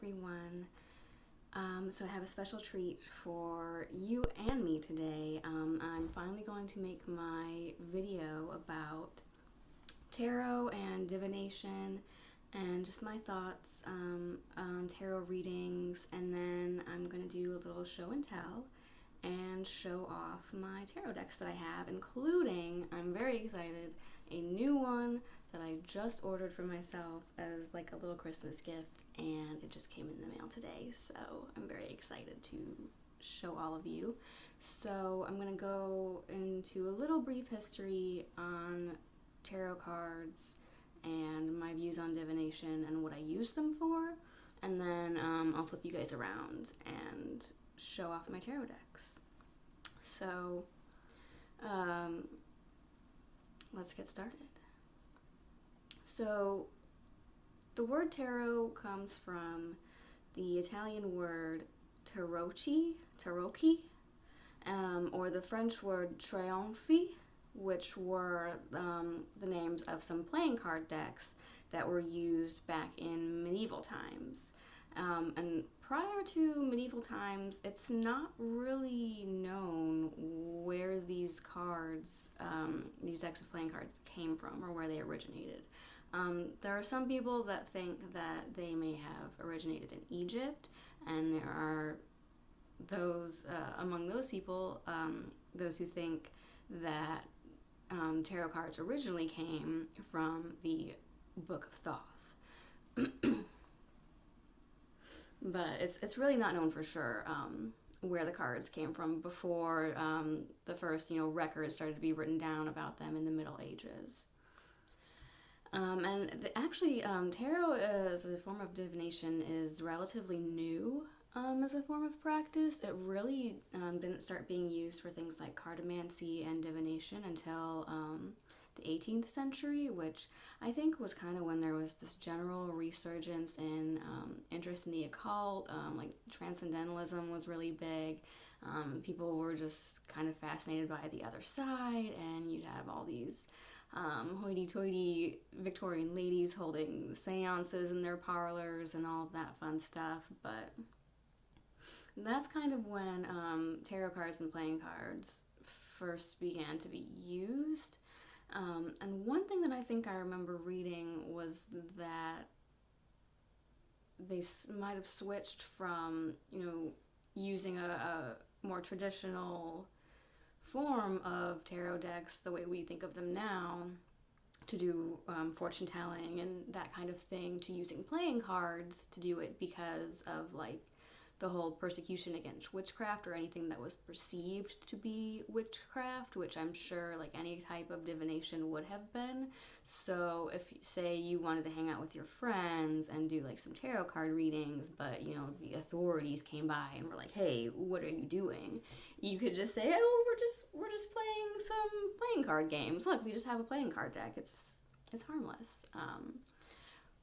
everyone. So I have a special treat for you and me today. I'm finally going to make my video about tarot and divination and just my thoughts on tarot readings, and then I'm going to do a little show and tell and show off my tarot decks that I have, including, I'm very excited, a new one that I just ordered for myself as like a little Christmas gift, and it just came in the mail today, so I'm very excited to show all of you. So I'm going to go into a little brief history on tarot cards and my views on divination and what I use them for, and then I'll flip you guys around and show off my tarot decks. So let's get started. So the word tarot comes from the Italian word tarocchi, or the French word triomphe, which were the names of some playing card decks that were used back in medieval times. And prior to medieval times, it's not really known where these cards, these decks of playing cards came from or where they originated. There are some people that think that they may have originated in Egypt, and there are those, among those people, those who think that tarot cards originally came from the Book of Thoth. But it's really not known for sure where the cards came from before the first records started to be written down about them in the Middle Ages. Actually, tarot as a form of divination is relatively new as a form of practice. It really didn't start being used for things like cartomancy and divination until the 18th century, which I think was kind of when there was this general resurgence in interest in the occult. Like transcendentalism was really big. People were just kind of fascinated by the other side, and you'd have all these hoity-toity Victorian ladies holding seances in their parlors and all of that fun stuff. But that's kind of when tarot cards and playing cards first began to be used. And one thing that I think I remember reading was that they might have switched from, using a more traditional form of tarot decks, the way we think of them now, to do fortune telling and that kind of thing, to using playing cards to do it because of like the whole persecution against witchcraft or anything that was perceived to be witchcraft, which I'm sure like any type of divination would have been. So if, say, you wanted to hang out with your friends and do like some tarot card readings, but the authorities came by and were like, hey, what are you doing? You could just say, oh, we're just playing some playing card games. Look, we just have a playing card deck. It's harmless.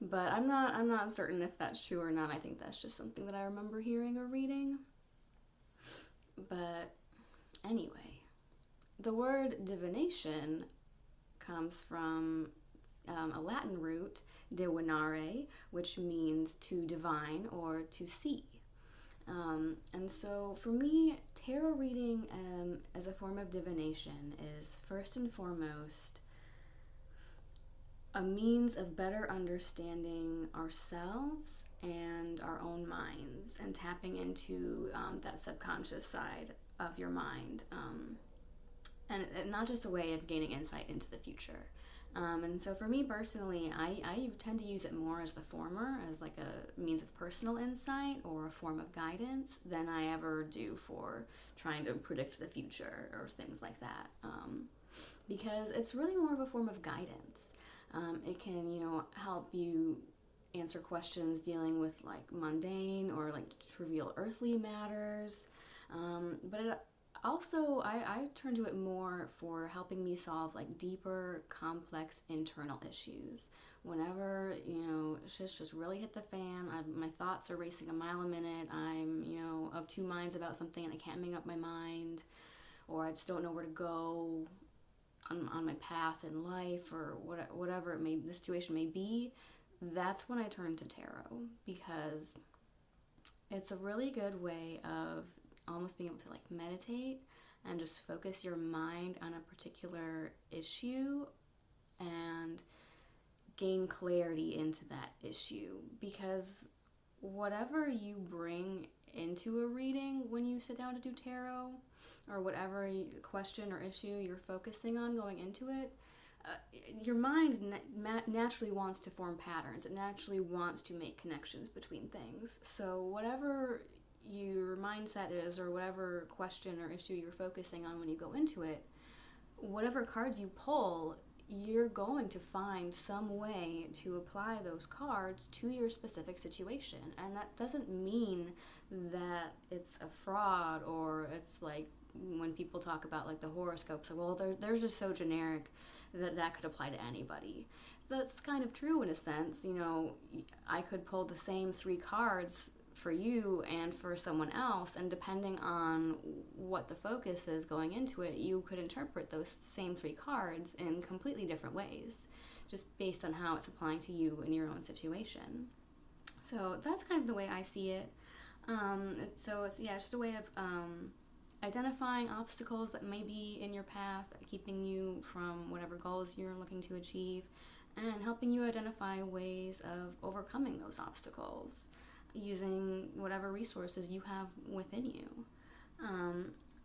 But I'm not certain if that's true or not. I think that's just something that I remember hearing or reading. But anyway, the word divination comes from a Latin root, divinare, which means to divine or to see. And so for me, tarot reading as a form of divination is first and foremost a means of better understanding ourselves and our own minds, and tapping into that subconscious side of your mind, and not just a way of gaining insight into the future. And so for me personally, I tend to use it more as the former, as like a means of personal insight or a form of guidance, than I ever do for trying to predict the future or things like that, because it's really more of a form of guidance. It can, help you answer questions dealing with like mundane or like trivial earthly matters. But it also, I turn to it more for helping me solve like deeper, complex internal issues. Whenever, shit's just really hit the fan, my thoughts are racing a mile a minute, I'm, of two minds about something and I can't make up my mind, or I just don't know where to go on my path in life, or whatever the situation may be, that's when I turn to tarot, because It's a really good way of almost being able to like meditate and just focus your mind on a particular issue and gain clarity into that issue, because whatever you bring into a reading when you sit down to do tarot, or whatever question or issue you're focusing on going into it, your mind naturally wants to form patterns. It naturally wants to make connections between things. So whatever your mindset is, or whatever question or issue you're focusing on when you go into it, whatever cards you pull, you're going to find some way to apply those cards to your specific situation. And that doesn't mean that it's a fraud, or it's like when people talk about like the horoscopes, well, they're just so generic that could apply to anybody. That's kind of true in a sense. You know, I could pull the same 3 cards for you and for someone else, and depending on what the focus is going into it, you could interpret those same 3 cards in completely different ways, just based on how it's applying to you in your own situation. So that's kind of the way I see it. So it's just a way of identifying obstacles that may be in your path, keeping you from whatever goals you're looking to achieve, and helping you identify ways of overcoming those obstacles using whatever resources you have within you.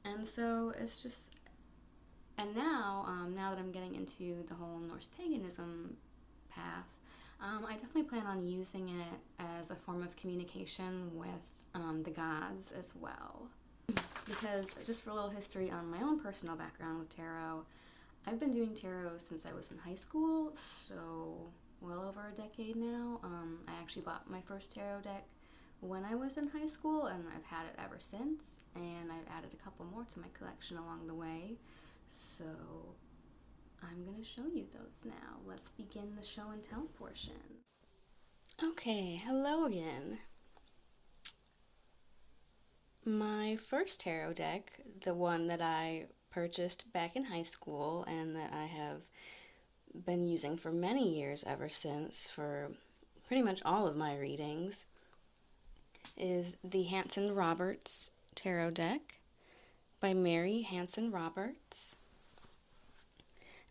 And so it's just, and now that I'm getting into the whole Norse paganism path, I definitely plan on using it as a form of communication with the gods as well. Because, just for a little history on my own personal background with tarot, I've been doing tarot since I was in high school, so well over a decade now. I actually bought my first tarot deck when I was in high school, and I've had it ever since, and I've added a couple more to my collection along the way. So I'm going to show you those now. Let's begin the show and tell portion. Okay, hello again. My first tarot deck, the one that I purchased back in high school and that I have been using for many years ever since for pretty much all of my readings, is the Hanson-Roberts Tarot deck by Mary Hanson-Roberts.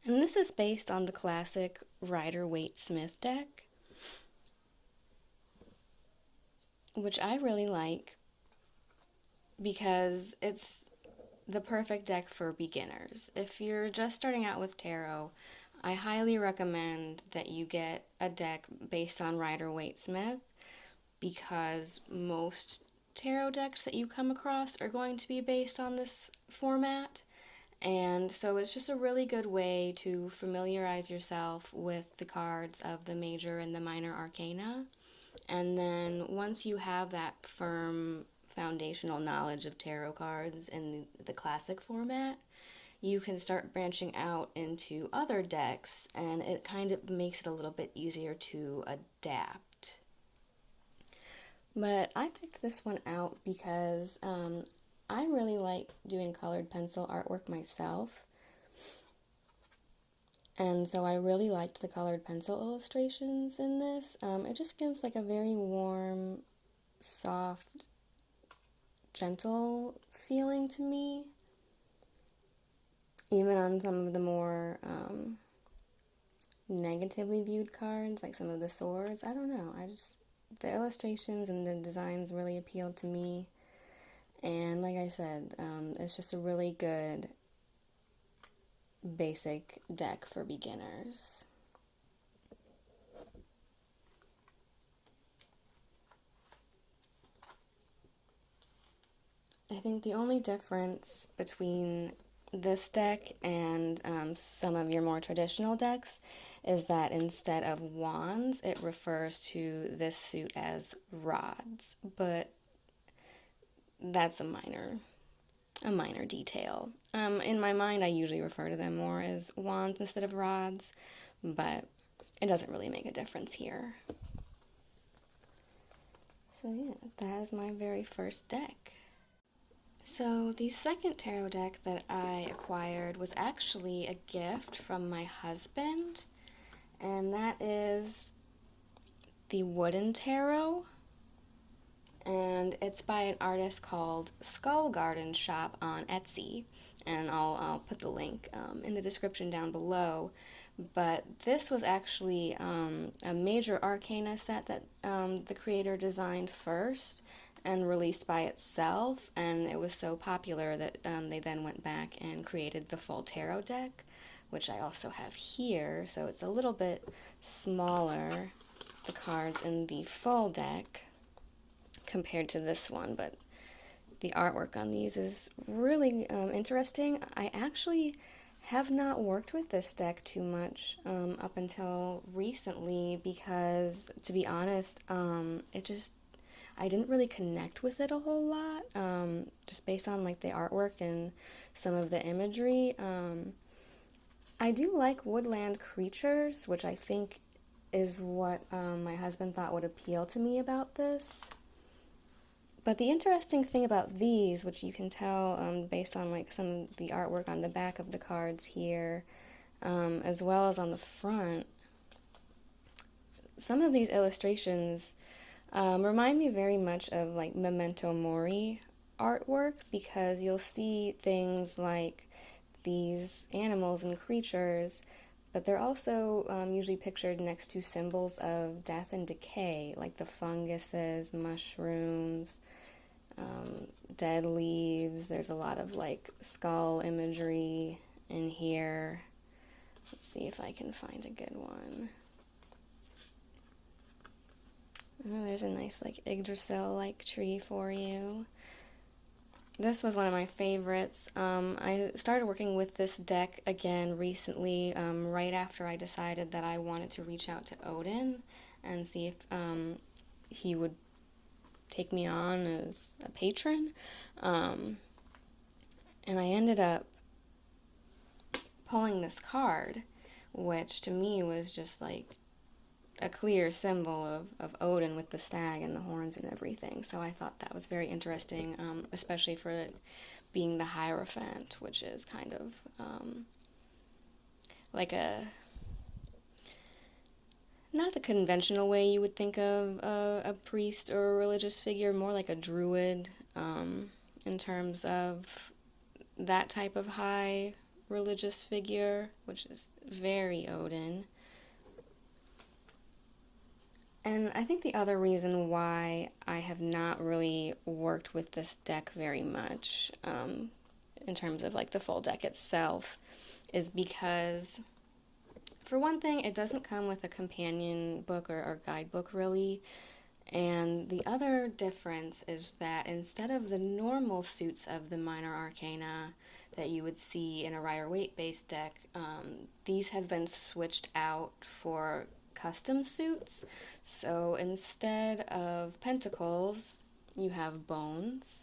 And this is based on the classic Rider-Waite-Smith deck, which I really like because it's the perfect deck for beginners. If you're just starting out with tarot, I highly recommend that you get a deck based on Rider-Waite-Smith, because most tarot decks that you come across are going to be based on this format. And so it's just a really good way to familiarize yourself with the cards of the major and the minor arcana. And then once you have that firm foundational knowledge of tarot cards in the classic format, you can start branching out into other decks, and it kind of makes it a little bit easier to adapt. But I picked this one out because I really like doing colored pencil artwork myself. And so I really liked the colored pencil illustrations in this. It just gives like a very warm, soft, gentle feeling to me. Even on some of the more negatively viewed cards, like some of the swords. I don't know. The illustrations and the designs really appealed to me. And like I said, it's just a really good basic deck for beginners. I think the only difference between this deck and some of your more traditional decks is that instead of wands, it refers to this suit as rods, but that's a minor detail. In my mind, I usually refer to them more as wands instead of rods, but it doesn't really make a difference here. So yeah, that is my very first deck. So the second tarot deck that I acquired was actually a gift from my husband, and that is the Wooden Tarot. and it's by an artist called Skullgardenshop on Etsy, and I'll put the link in the description down below. But this was actually a major arcana set that the creator designed first and released by itself, and it was so popular that they then went back and created the full tarot deck, which I also have here. So it's a little bit smaller, the cards in the full deck, compared to this one, but the artwork on these is really interesting. I actually have not worked with this deck too much up until recently because, to be honest, I didn't really connect with it a whole lot, just based on like the artwork and some of the imagery. I do like woodland creatures, which I think is what my husband thought would appeal to me about this. But the interesting thing about these, which you can tell based on like some of the artwork on the back of the cards here, as well as on the front, some of these illustrations remind me very much of like Memento Mori artwork, because you'll see things like these animals and creatures, but they're also usually pictured next to symbols of death and decay, like the funguses, mushrooms, dead leaves. There's a lot of like skull imagery in here. Let's see if I can find a good one. Oh, there's a nice like Yggdrasil-like tree for you. This was one of my favorites. I started working with this deck again recently, right after I decided that I wanted to reach out to Odin and see if he would take me on as a patron. And I ended up pulling this card, which to me was just like a clear symbol of Odin with the stag and the horns and everything. So I thought that was very interesting, especially for it being the Hierophant, which is kind of like not the conventional way you would think of a priest or a religious figure, more like a druid in terms of that type of high religious figure, which is very Odin. And I think the other reason why I have not really worked with this deck very much, in terms of like the full deck itself, is because, for one thing, it doesn't come with a companion book or guidebook really. And the other difference is that instead of the normal suits of the minor arcana that you would see in a Rider-Waite based deck, these have been switched out for custom suits. So instead of pentacles, you have bones.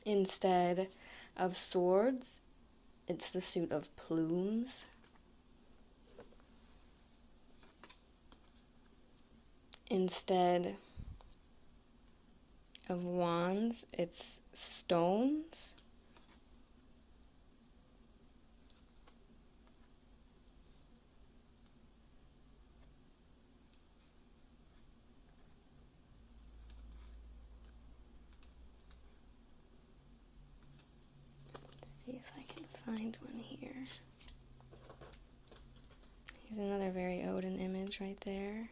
Instead of swords, it's the suit of plumes. Instead of wands, it's stones. See if I can find one here. Here's another very Odin image right there.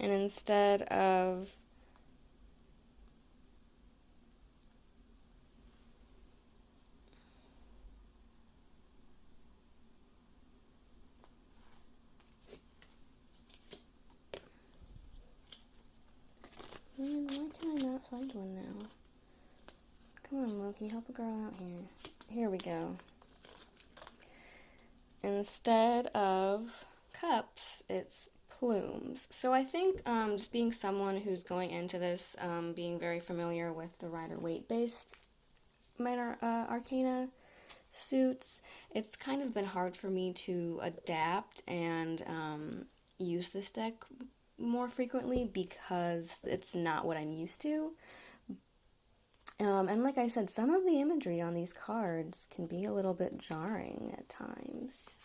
And instead of Man, why can I not find one now? Come on, Loki, help a girl out here. Here we go. Instead of cups, it's plumes. So I think just being someone who's going into this, being very familiar with the Rider-Waite based minor arcana suits, it's kind of been hard for me to adapt and use this deck more frequently because it's not what I'm used to. And like I said, some of the imagery on these cards can be a little bit jarring at times.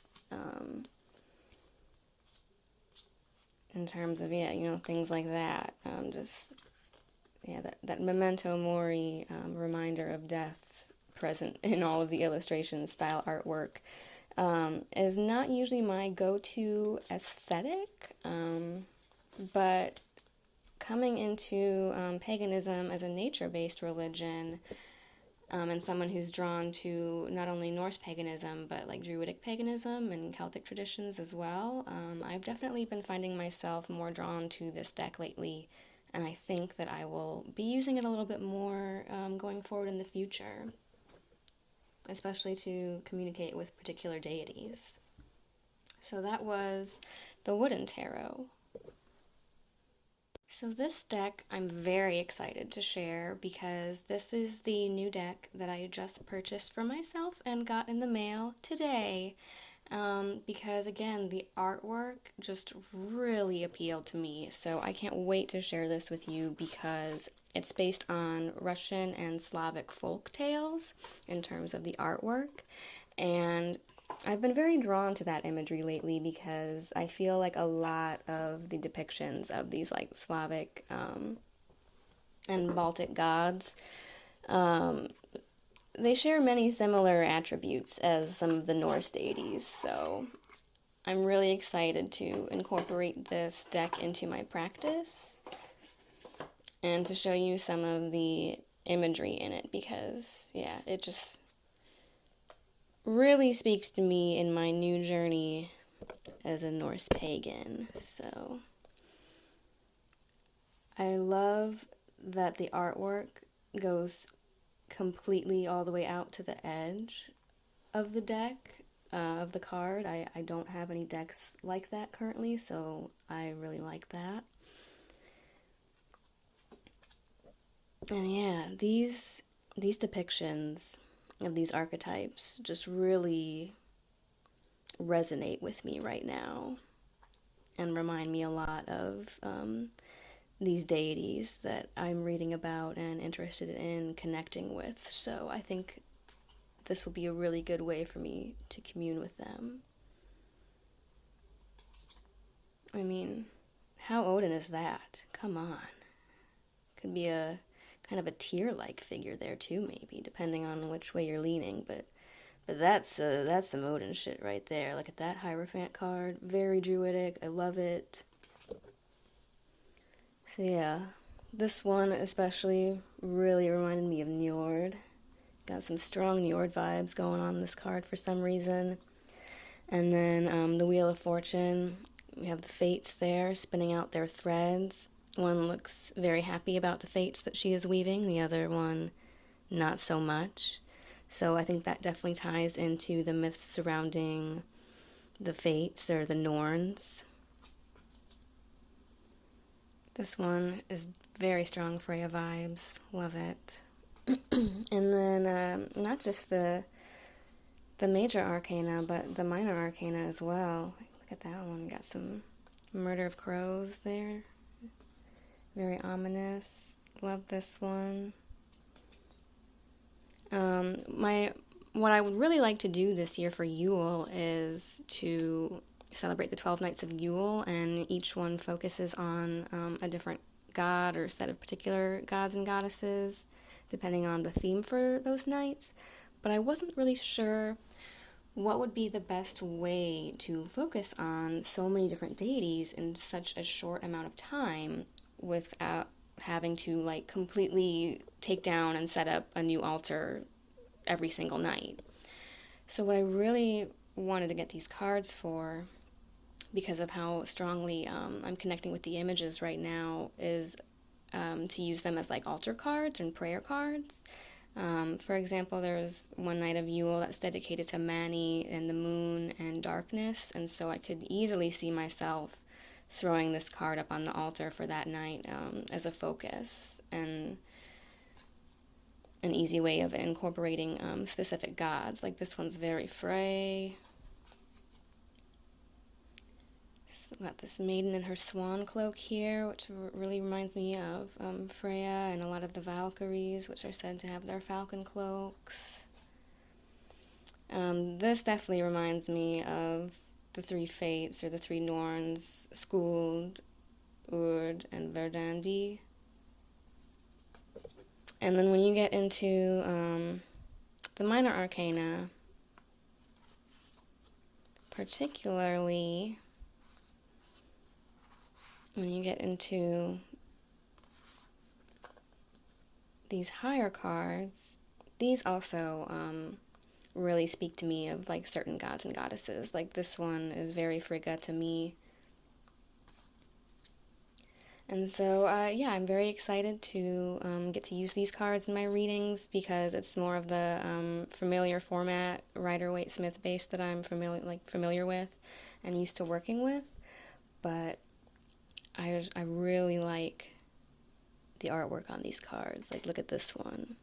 In terms of, things like that. Just yeah, that memento mori, reminder of death present in all of the illustration style artwork, is not usually my go-to aesthetic, but coming into paganism as a nature-based religion, and someone who's drawn to not only Norse paganism, but like Druidic paganism and Celtic traditions as well, I've definitely been finding myself more drawn to this deck lately, and I think that I will be using it a little bit more going forward in the future, especially to communicate with particular deities. So that was the Wooden Tarot. So this deck I'm very excited to share because this is the new deck that I just purchased for myself and got in the mail today. Because again, the artwork just really appealed to me. So I can't wait to share this with you because it's based on Russian and Slavic folk tales in terms of the artwork. And I've been very drawn to that imagery lately because I feel like a lot of the depictions of these like Slavic and Baltic gods, they share many similar attributes as some of the Norse deities. So I'm really excited to incorporate this deck into my practice and to show you some of the imagery in it because, yeah, it just really speaks to me in my new journey as a Norse pagan. So I love that the artwork goes completely all the way out to the edge of the deck, of the card. I don't have any decks like that currently, so I really like that. And yeah, these depictions of these archetypes just really resonate with me right now and remind me a lot of these deities that I'm reading about and interested in connecting with. So I think this will be a really good way for me to commune with them. I mean, how Odin is that? Come on. Could be a kind of a tear-like figure there too, maybe, depending on which way you're leaning, but that's some Odin shit right there. Look at that Hierophant card. Very Druidic. I love it. So yeah, this one especially really reminded me of Njord. Got some strong Njord vibes going on this card for some reason. And then the Wheel of Fortune. We have the Fates there spinning out their threads. One looks very happy about the fates that she is weaving. The other one, not so much. So I think that definitely ties into the myths surrounding the fates or the Norns. This one is very strong Freya vibes. Love it. And then not just the major arcana, but the minor arcana as well. Look at that one. Got some Murder of Crows there. Very ominous. Love this one. What I would really like to do this year for Yule is to celebrate the 12 nights of Yule, and each one focuses on a different god or set of particular gods and goddesses, depending on the theme for those nights. But I wasn't really sure what would be the best way to focus on so many different deities in such a short amount of time without having to like completely take down and set up a new altar every single night. So what I really wanted to get these cards for, because of how strongly I'm connecting with the images right now, is to use them as like altar cards and prayer cards. For example, there's one night of Yule that's dedicated to Mani and the moon and darkness, and so I could easily see myself throwing this card up on the altar for that night as a focus and an easy way of incorporating specific gods. Like this one's very Frey. So got this maiden in her swan cloak here, which really reminds me of Freya and a lot of the Valkyries, which are said to have their falcon cloaks. This definitely reminds me of the three fates, or the three Norns, Skuld, Urd, and Verdandi. And then when you get into the minor arcana, particularly when you get into these higher cards, these also really speak to me of like certain gods and goddesses. Like this one is very Frigga to me. And so, yeah, I'm very excited to get to use these cards in my readings because it's more of the familiar format, Rider-Waite-Smith based that I'm familiar with and used to working with. But I really like the artwork on these cards. Like, look at this one.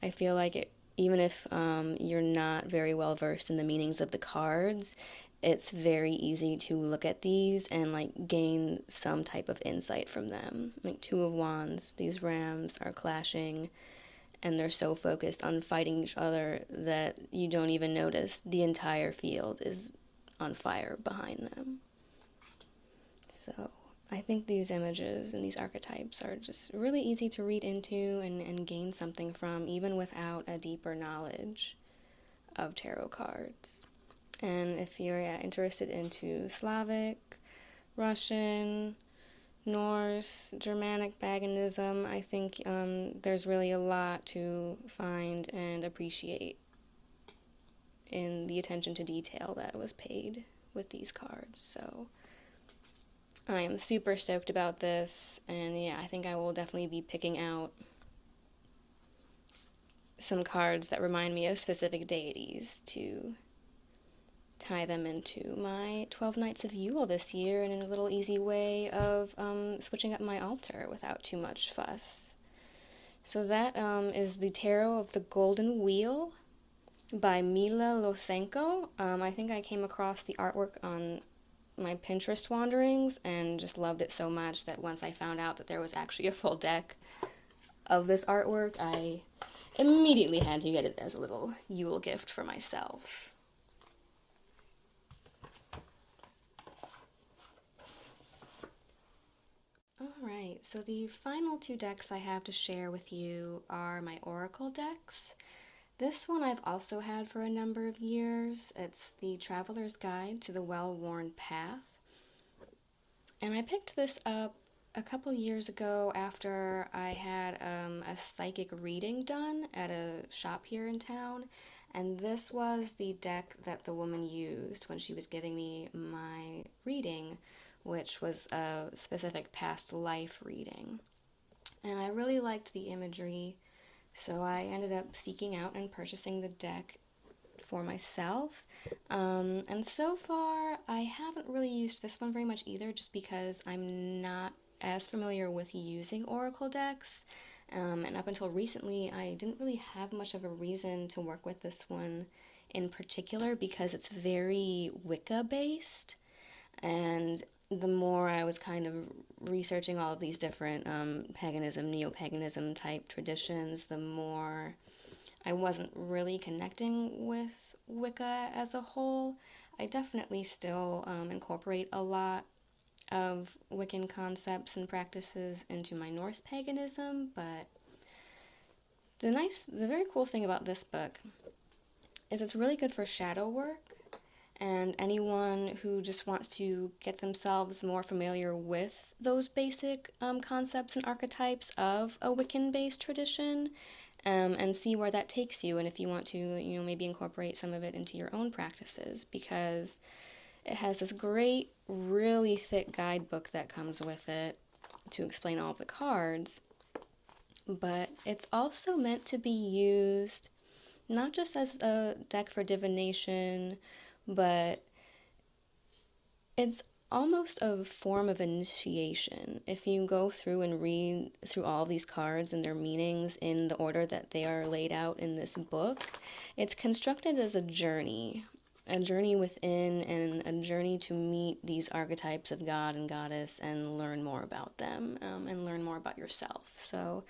I feel like it, even if you're not very well versed in the meanings of the cards, it's very easy to look at these and like gain some type of insight from them. Like Two of Wands, these rams are clashing and they're so focused on fighting each other that you don't even notice the entire field is on fire behind them. So I think these images and these archetypes are just really easy to read into and gain something from, even without a deeper knowledge of tarot cards. And if you're interested into Slavic, Russian, Norse, Germanic paganism, I think there's really a lot to find and appreciate in the attention to detail that was paid with these cards. So I am super stoked about this, and yeah, I think I will definitely be picking out some cards that remind me of specific deities to tie them into my 12 Nights of Yule this year in a little easy way of switching up my altar without too much fuss. So that is the Tarot of the Golden Wheel by Mila Losenko. I think I came across the artwork on my Pinterest wanderings and just loved it so much that once I found out that there was actually a full deck of this artwork, I immediately had to get it as a little Yule gift for myself. Alright, so the final two decks I have to share with you are my Oracle decks. This one I've also had for a number of years. It's the Traveler's Guide to the Well-Worn Path. And I picked this up a couple years ago after I had a psychic reading done at a shop here in town. And this was the deck that the woman used when she was giving me my reading, which was a specific past life reading. And I really liked the imagery, so I ended up seeking out and purchasing the deck for myself. And so far, I haven't really used this one very much either, just because I'm not as familiar with using Oracle decks. And up until recently, I didn't really have much of a reason to work with this one in particular because it's very Wicca-based. And the more I was kind of researching all of these different paganism, neo-paganism type traditions, the more I wasn't really connecting with Wicca as a whole. I definitely still incorporate a lot of Wiccan concepts and practices into my Norse paganism, but the very cool thing about this book is it's really good for shadow work. And anyone who just wants to get themselves more familiar with those basic concepts and archetypes of a Wiccan-based tradition, and see where that takes you, and if you want to, maybe incorporate some of it into your own practices, because it has this great, really thick guidebook that comes with it to explain all of the cards, but it's also meant to be used not just as a deck for divination, but it's almost a form of initiation. If you go through and read through all these cards and their meanings in the order that they are laid out in this book, it's constructed as a journey within and a journey to meet these archetypes of God and Goddess and learn more about them and learn more about yourself. So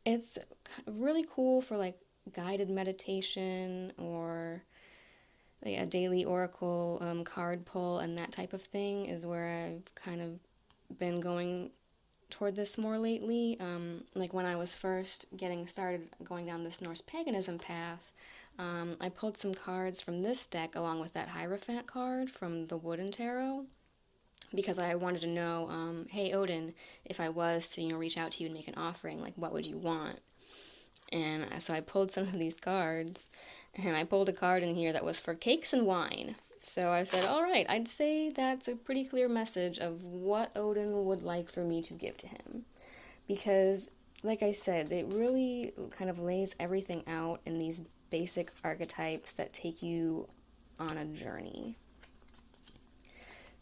it's really cool for like guided meditation or like a daily oracle card pull and that type of thing is where I've kind of been going toward this more lately. Like when I was first getting started going down this Norse paganism path, I pulled some cards from this deck along with that Hierophant card from the Wooden Tarot, because I wanted to know, hey Odin, if I was to, reach out to you and make an offering, like what would you want? And so I pulled some of these cards, and I pulled a card in here that was for cakes and wine. So I said, all right, I'd say that's a pretty clear message of what Odin would like for me to give to him. Because, like I said, it really kind of lays everything out in these basic archetypes that take you on a journey.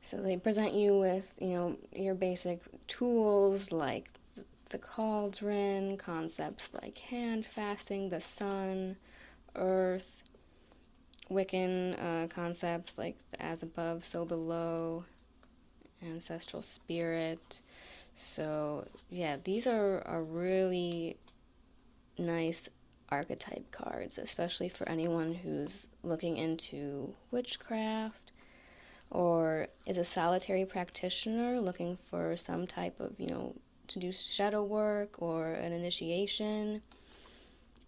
So they present you with, your basic tools like the cauldron, concepts like hand fasting, the sun, earth, Wiccan concepts like as above, so below, ancestral spirit. So yeah, these are really nice archetype cards, especially for anyone who's looking into witchcraft or is a solitary practitioner looking for some type of, to do shadow work or an initiation.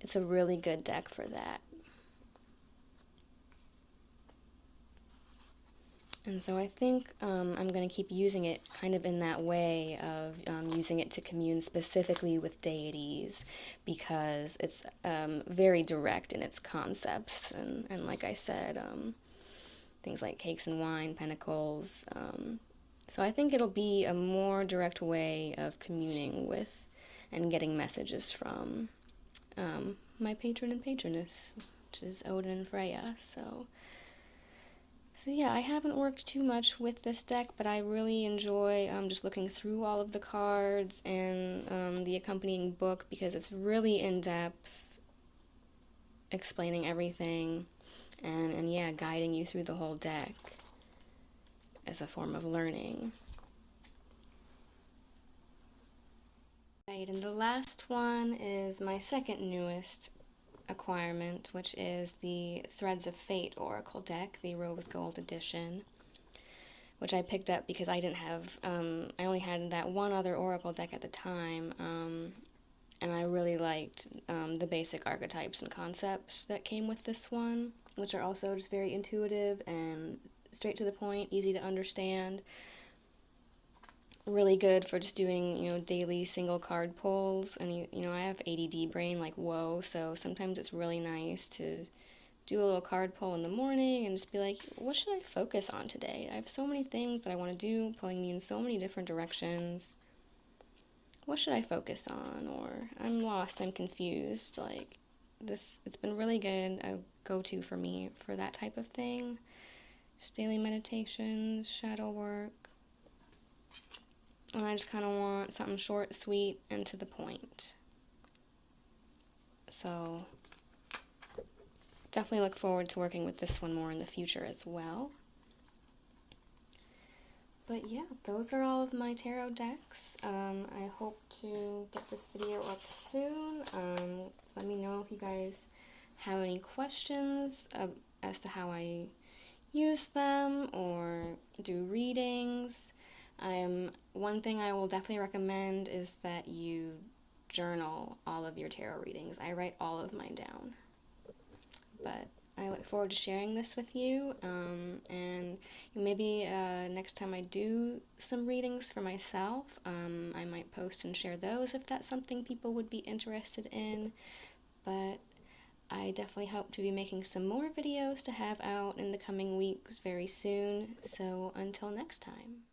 It's a really good deck for that. And so I think I'm going to keep using it kind of in that way of using it to commune specifically with deities, because it's very direct in its concepts. And like I said, things like cakes and wine, pentacles. So I think it'll be a more direct way of communing with and getting messages from my patron and patroness, which is Odin and Freya. So yeah, I haven't worked too much with this deck, but I really enjoy just looking through all of the cards and the accompanying book, because it's really in-depth, explaining everything, and yeah, guiding you through the whole deck as a form of learning. Right, and the last one is my second newest acquirement, which is the Threads of Fate Oracle deck, the Rose Gold edition, which I picked up because I didn't have, I only had that one other Oracle deck at the time, and I really liked the basic archetypes and concepts that came with this one, which are also just very intuitive and straight to the point, easy to understand. Really good for just doing, daily single card pulls. And, I have ADD brain, like, whoa, so sometimes it's really nice to do a little card pull in the morning and just be like, what should I focus on today? I have so many things that I want to do, pulling me in so many different directions. What should I focus on? Or I'm lost, I'm confused. Like, it's been really good, a go-to for me for that type of thing. Just daily meditations, shadow work. And I just kind of want something short, sweet, and to the point. So definitely look forward to working with this one more in the future as well. But yeah, those are all of my tarot decks. I hope to get this video up soon. Let me know if you guys have any questions as to how I use them or do readings. One thing I will definitely recommend is that you journal all of your tarot readings. I write all of mine down. But I look forward to sharing this with you, and maybe next time I do some readings for myself, I might post and share those if that's something people would be interested in. But I definitely hope to be making some more videos to have out in the coming weeks very soon. So until next time.